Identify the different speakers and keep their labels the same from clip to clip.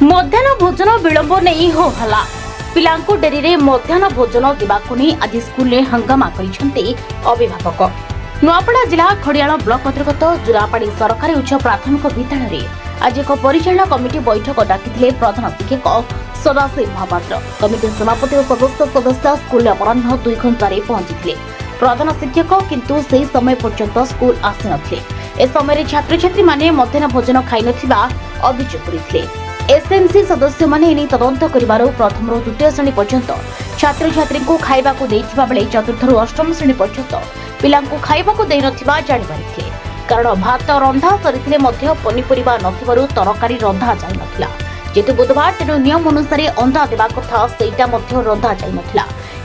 Speaker 1: मध्याह्न भोजन विलंब नहीं हो हला पिलांको डेरी रे मध्याह्न भोजन देवाक नहीं आज स्कूल रे हंगामा करिसेंते अभिभावक। नुआपड़ा जिला खड़ियाल ब्लॉक अंतर्गत जुरापाड़ी सरकारी उच्च प्राथमिक विद्यालय रे आज एक परिचालना कमिटी बैठक डाकिथिले प्रधान शिक्षक सदाशिव महापात्र। कमिटी सभापति और सदस्य स्कूल अपराह्न 2 घंटे पहुंची प्रधान शिक्षक किंतु से समय पर्यंत स्कूल आसी नथिले। ए समय छात्र छात्री माने मध्याह्न भोजन खाई नथिबा अभियोग करथिले। एसएमसी सदस्य माने एनी तदंत करिबारो प्रथम रो द्वितीय श्रेणी पर्यंत छात्र छात्री को खाइबा को देथिबा बेले चतुर्थ रो अष्टम श्रेणी पर्यंत पिलांको खाइबा को देइ नथिबा जानि पारिथिले। कारण भात रंधा सरिथिले मध्य पनिपरिबा नथिबारु तरकारी रंधा जाय नथिला। जेतु बुधवार तेनु नियम अनुसार अंडा देबा कथा सेटा मध्य रंधा जाय नथिला।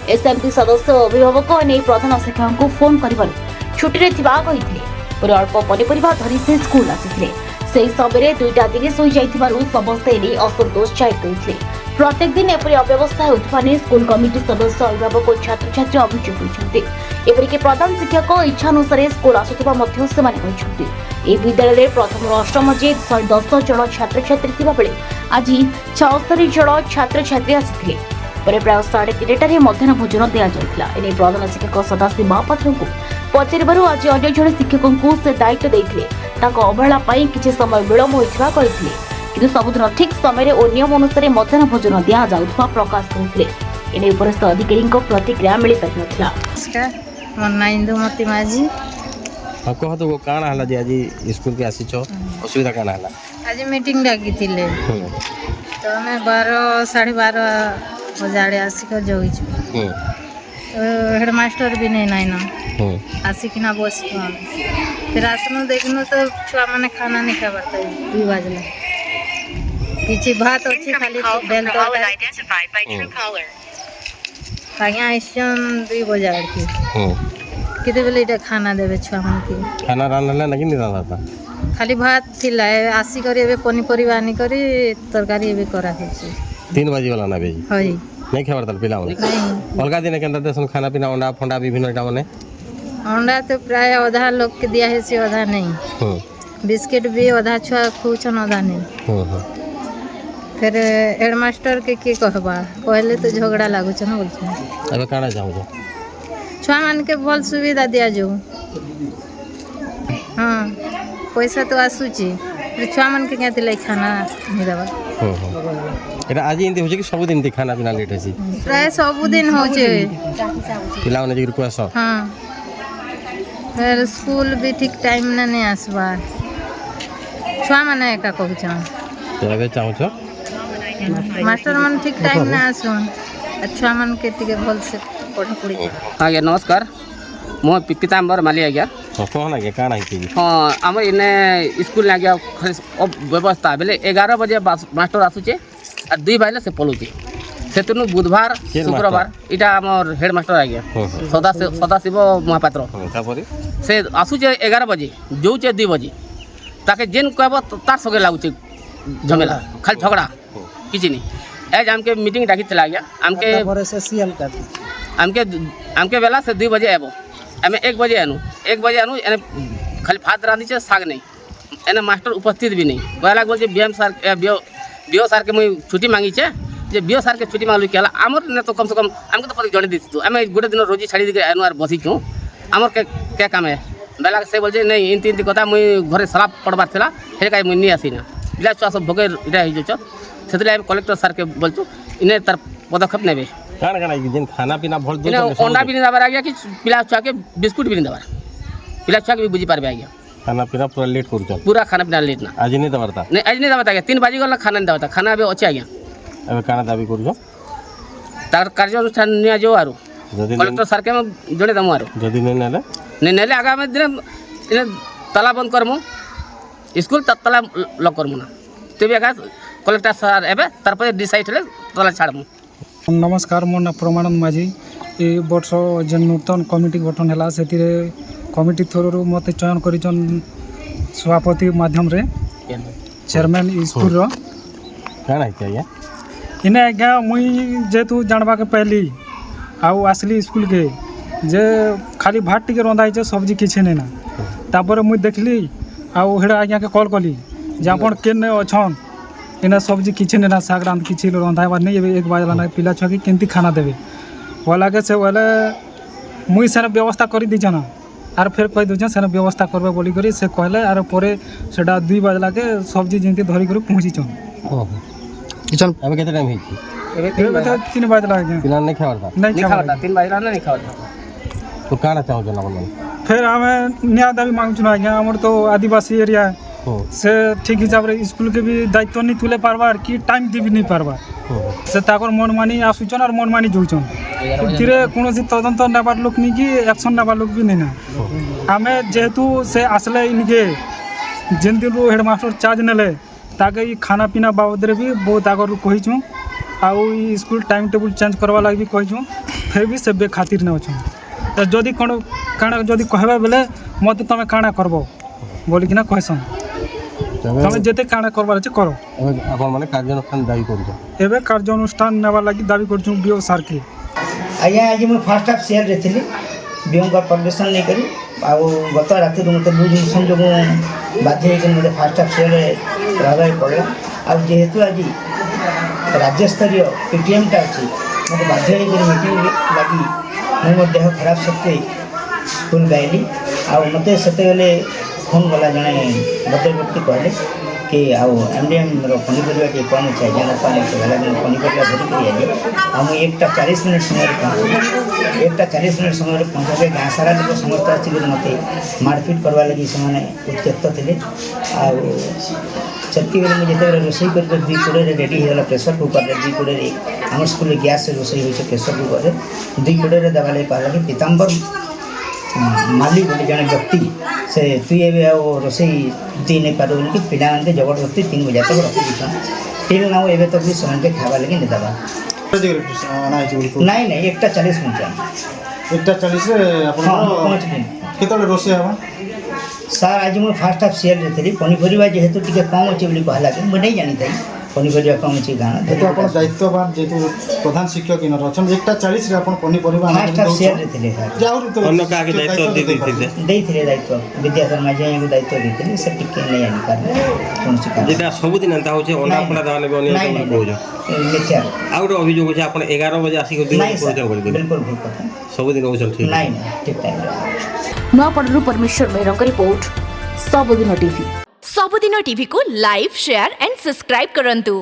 Speaker 1: एसएमसी सदस्य अभिभावक ने प्रधान शिक्षक को फोन करिबारु छुट्टी रे थिबा कहिथिले। पर अल्प पनिपरिबा धरि से स्कूल आसिथिले। से समय 2टा दिन सोई जाइथिबारु समस्ते ने असंतोष जाहिर करथिले। प्रत्येक दिन एपरि अव्यवस्था होउथबा ने स्कूल कमिटी सदस्य अभिभावक और छात्र छात्री अभियोग करछन्ते। एपरिके प्रधान शिक्षक इच्छा अनुसार स्कूल आसुथिबा मध्य से माने कहछन्ते। ए विद्यालय रे प्रथम और अष्टम जे 110 जन छात्र छात्री थिबा बेले आज 76 जन छात्र छात्री आसिथिले। पर प्राय 3:30 मध्याह्न भोजन दिया जाइथिला। एने प्रधान शिक्षक सदाशिव महापात्र को पचारिबारु आज अन्य जन शिक्षक को से दायित्व देइथिले। ताको अवहेला पाई किछि समय विलंब होइथिबा कहिथिले। किंतु सबुदिन ठीक समय रे ओ नियम अनुसार मध्याह्न भोजन दिया जाउथबा प्रकाश करथिले। एने उपरस्थ अधिकारी को प्रतिक्रिया मिलि पारि नथिला।
Speaker 2: नमस्कार मोर नाम इंदुमती माझी।
Speaker 3: कह तो काना हला जे आज स्कूल के आसी छ असुविधा काना हला
Speaker 2: आज मीटिंग डाकी थिले तो हमें 12 12:30 बजाड़े आसिक जाइछु। हेडमास्टर भी नहीं नाइन आसिकिना बस फिर आसनु देखनु तो छुआ माने खाना नहीं खाबार 2 बजले किछि भात अछि खाली बेल तो आज्ञा आइसन 2 बजाड़ के किते बेले इटा खाना देबे छुआ मान के
Speaker 3: खाना रानला नहीं नि रानता
Speaker 2: खाली भात थिला आसी करी एबे पनी परिवा आनी करी तरकारी एबे करा होछि
Speaker 3: 3 बजे वाला ना बेजी
Speaker 2: होई
Speaker 3: नहीं खाबार तल पिला
Speaker 2: नहीं
Speaker 3: अलगा दिन केनता देसन खाना पीना अंडा फंडा विभिन्न एटा माने
Speaker 2: अंडा तो प्राय आधा लोग के दिया है से आधा नहीं बिस्किट भी आधा छुआ खुचन आधा नहीं फिर हेडमास्टर के कहबा कहले तो झगड़ा लागु छ न बोल छ।
Speaker 3: अबे काना जाऊ जो
Speaker 2: छुआ मान के भल सुविधा दिया जो हां पैसा तो आसुची छुआ मान के केते लै खाना नहीं देबा
Speaker 3: एटा आज इंते होजे कि सब दिन खाना पीना लेट होसी
Speaker 2: प्राय सब दिन होचे
Speaker 3: पिला ने जे रिक्वेस्ट
Speaker 2: हां फिर स्कूल भी ठीक टाइम ना नहीं आसबा छुआ माने का कहू छ
Speaker 3: तेरे चाहू छ
Speaker 2: मास्टर मन ठीक टाइम ना आसुन अच्छा मन के टिके भल से पढ़ा पड़ी।
Speaker 4: आज्ञा नमस्कार मो पीताम्बर माली आज्ञा
Speaker 3: कौन आगे काना है
Speaker 4: हाँ आम इने स्कूल आज्ञा व्यवस्था बेले 11 बजे मास्टर आसुचे और 2 बजे से पलुचे से बुधवार शुक्रवार इटा आमर हेडमास्टर आज्ञा सदाशिव महापात्र से आसुचे 11 बजे जोचे 2 बजे ताके जेन कहब तार सगे लागुचे झमेला खाली झगड़ा किसी नहीं एज आमके मीटिंग डाकी चला गया आमके बेला से 2 बजे आबो आम 1 बजे आनु एने खाली भात रांधी छे साग नहीं एने मास्टर उपस्थित भी नहीं कहला बोल बीएम सर बीओ सर के मुई छुट्टी मांगी छे जे बीओ सर के छुट्टी मांगलु केला आमर ने तो कम से कम आमके तो जणे दितु आम गोटे दिन रोजी छाड़ी दे आनु आर बसी छु आमर के काम है बेला से बोल नहीं इन कथा मुई घरे सलाह पड़बार थिला हे काई मुई नहीं आसीना पिला छुआ सब भोगे इटा हो छ सेतले कलेक्टर सर के बोलछु इने तार पदक्षेप नेबे
Speaker 3: काना काना दिन खाना पीना भल दो
Speaker 4: अंडा भी नहीं दबार आ गया कि पिला छुआ के बिस्कुट भी नहीं दबार पिला छुआ के भी बुझी पारबे आ गया
Speaker 3: खाना पीना पूरा लेट कर छ
Speaker 4: पूरा खाना पीना लेट ना
Speaker 3: आज नहीं दबारता
Speaker 4: नहीं आज नहीं दबाता 3 बजे गला खाना नहीं दबाता खाना अबे अछि आ गया
Speaker 3: अबे काना दाबी कर छ
Speaker 4: तार कार्य अनुष्ठान निया जो आरो कलेक्टर सर के जोड़े दमु आरो
Speaker 3: जदी नहीं नेले आगामी दिन इने ताला बंद करमु स्कूल ताला लॉक करमु ना तेबे आगा कलेक्टर सर एबे तार पर डिसाइड ले ताला छाड़मु।
Speaker 5: नमस्कार मो ना प्रमानंद माझी ए वर्ष जे नूतन कमिटी गठन हैला सेतिरे कमिटी थ्रू मते चयन करिचन सभापति माध्यम रे चेयरमैन स्कूल रो
Speaker 3: काना है क्या
Speaker 5: इने आज्ञा मुई जेतु जानबा के पहली आउ आसली स्कूल के जे खाली भात टिके रंधा है सब्जी किसी नहीं ना तापर मुई देखली आउ हेड़ा आज्ञा के कॉल कली जे आपण केने अछन इना सब्जी किसी ना शाग रांध किसी रंधाबार नहीं एक बाजला ना पिला छुआ केमती खाना देवे बोला के से बोले मुई सेन व्यवस्था कर दीचे ना आर फिर कह दूचे सेन व्यवस्था करबे बोली करी से कहले आर परे सेटा 2 बाजला के सब्जी जेंती धरी कर पहुँचीछन
Speaker 6: किचन अब केते टाइम हेछि
Speaker 5: 3 बाजला
Speaker 6: पिला नहीं खावर था
Speaker 5: नहीं खावा
Speaker 4: 3 बजे नहीं खावा
Speaker 6: तो काना चाहो जना मन
Speaker 5: फिर आम न्याय दाबी मांगुन आज्ञा आमर तो आदिवासी एरिया से ठीक हिसाब रे स्कूल के भी दायित्व नहीं तुले पारबार कि टाइम दी भी नहीं पारबार से ताकर मन मानी आसुचन और मन मानी जोचन तीरे कौन तदंत नेबार लोक नहीं कि एक्शन नेबार लोक भी नहीं ना आम जेहेतु से आसले इनके जेन दिन हेडमास्टर चार्ज नेले ताके खाना पीना बाबद भी बहुत आगर कहीचु आउ स्कूल टाइम टेबुल चेंज करवा लगे भी कहीचु फिर भी से बेखातिर नहीं अच्छे तो जदि कौन काଣା जदि कहबा बेले मत तुम काଣା करब बोली कि कहसन तुम जेते काଣା करबार अच्छे करो
Speaker 6: अपन माने कार्यानुष्ठान दाबी करछो
Speaker 5: एबे कार्यानुष्ठान नेबा लगी दाबी करछुं बीओ सर के
Speaker 7: आज्ञा आज मुझे फास्ट हाफ सेल रे थी बीओ का परमिशन नहीं करी आ गत राति मत लूज मोशन जो बाध्य मत फास्ट हाफ सेल रहा पड़ा आहेतु आज राज्य स्तरीय पीटीएम टा अच्छी मत बाध्य मीटिंग लगी मुझे मो देह खराब सत्वे स्कूल गली मत से फोन गला जड़े भद्र व्यक्ति कहले कि एमडीएम पनीपरिया टे कम अच्छे आज्ञा कम अच्छे पनीपरिया धरिक आज मुझे 1:40 समय पहुँचे 1:40 समय पहुँचे गाँ सारा लोग समस्त आसिक मत मारपिट करवा लगी से उत्त्यक्त थे से मुझे जो रोसे कर 2 कोड़े रेडी होगा प्रेसर कुकर 2 कोड़े आम स्कूल गैस रोसे हो प्रेसर कुकर 2 कोड़े देवा लगे कहला कि पीताम्बर मालिक बोले जड़े व्यक्ति से तु ए रोसे दी नहीं पार कि पिला जबरदस्ती 3 बजे तक रखी दीछन फिर ना एवं तक भी समय खावा लगे नहीं देवा नहीं 1:40 पहुँचा
Speaker 8: 1:40
Speaker 7: पहुँच दिन
Speaker 8: केतले रोसे हवा
Speaker 7: सर आज मुझे फास्ट हाफ सेल रे थी पनीपरिया जेहेतु टी कम अच्छे बोली कहला कि मुझे नहीं जानी थी पनीपरिया कम अच्छे गाँव
Speaker 8: तो आप दायित्ववान जेतु प्रधान शिक्षक इन अच्छा 1:40 रे अपन पनीपरिया
Speaker 7: फास्ट हाफ सेल रे थे
Speaker 6: अन्य का के दायित्व दे
Speaker 7: देते दायित्व विद्याधर माझी को दायित्व देते से टिके नहीं आनी पारे कौन सी काम
Speaker 6: जेटा सब दिन अंता होचे ओना पड़ा दाने बनी कहजो
Speaker 7: मिथ्या
Speaker 6: आ गोटे अभियोग होचे अपन 11 बजे आसी को दिन परिचय कर दे
Speaker 7: बिल्कुल भूल कथा
Speaker 6: सब दिन होचन ठीक
Speaker 7: नहीं ठीक टाइम
Speaker 1: ନୂଆପଡ଼ାରୁ ପରମେଶ୍ୱର ମେହରଙ୍କ ରିପୋର୍ଟ ସବୁଦିନ ଟିଭି।
Speaker 9: ସବୁଦିନ ଟିଭି को लाइव शेयर एंड सब्सक्राइब करंतु।